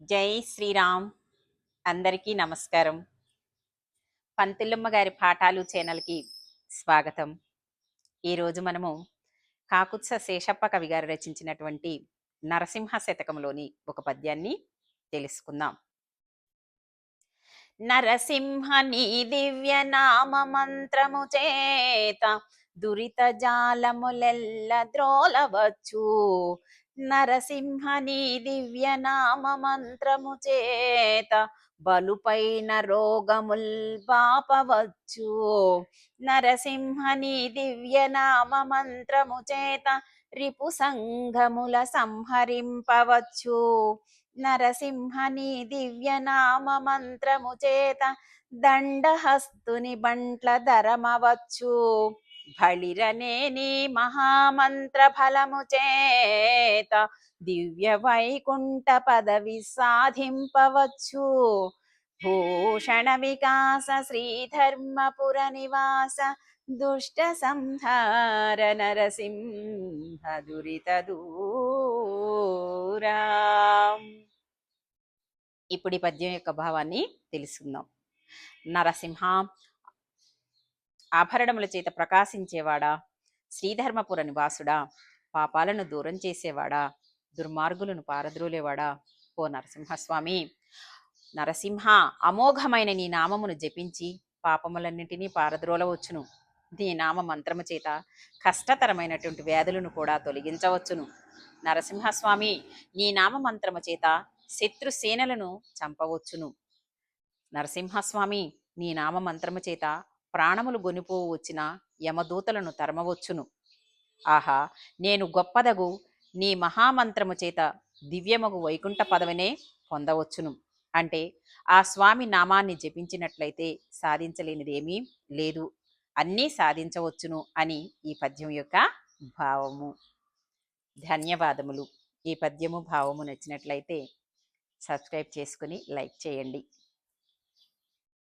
జై శ్రీరామ్. అందరికీ నమస్కారం. పంతులమ్మ గారి పాఠాలు ఛానల్కి స్వాగతం. ఈరోజు మనము కాకుత్స శేషప్ప కవి గారు రచించినటువంటి నరసింహ శతకంలోని ఒక పద్యాన్ని తెలుసుకుందాం. నరసింహ నీ దివ్య నామ మంత్రము చేత దురిత జాలములెల్ల ద్రోలవచ్చు. నరసింహ నీ దివ్య నామ మంత్రము చేత బలుపైన రోగముల్ బాపవచ్చు. నరసింహ నీ దివ్య నామ మంత్రము చేత రిపు సంఘముల సంహరింపవచ్చు. నరసింహ నీ దివ్య నామ మంత్రము చేత దండహస్తుని బంట్ల ధరమవచ్చు. బళిరనే నీ మహామంత్ర ఫలము చేత దివ్య వైకుంఠ పదవి సాధింపవచ్చు. భూషణ వికాస శ్రీధర్మపుర నివాస దుష్ట సంహార నరసింహ దురిత దూరా. ఇప్పుడు ఈ పద్యం యొక్క భావాన్ని తెలుసుకుందాం. నరసింహ, ఆభరణముల చేత ప్రకాశించేవాడా, శ్రీధర్మపుర నివాసుడా, పాపాలను దూరం చేసేవాడా, దుర్మార్గులను పారద్రోలేవాడా, ఓ నరసింహస్వామి. నరసింహ, అమోఘమైన నీ నామమును జపించి పాపములన్నింటినీ పారద్రోలవచ్చును. నీ నామ మంత్రము చేత కష్టతరమైనటువంటి వ్యాధులను కూడా తొలగించవచ్చును. నరసింహస్వామి, నీ నామ మంత్రము చేత శత్రుసేనలను చంపవచ్చును. నరసింహస్వామి, నీ నామ మంత్రము చేత ప్రాణములు గొనిపోవు వచ్చిన యమదూతలను తరమవచ్చును. ఆహా, నేను గొప్పదగు నీ మహామంత్రము చేత దివ్యమగు వైకుంఠ పదవినే పొందవచ్చును. అంటే ఆ స్వామి నామాన్ని జపించినట్లయితే సాధించలేనిదేమీ లేదు, అన్నీ సాధించవచ్చును అని ఈ పద్యం యొక్క భావము. ధన్యవాదములు. ఈ పద్యము భావము నచ్చినట్లయితే సబ్స్క్రైబ్ చేసుకుని లైక్ చేయండి.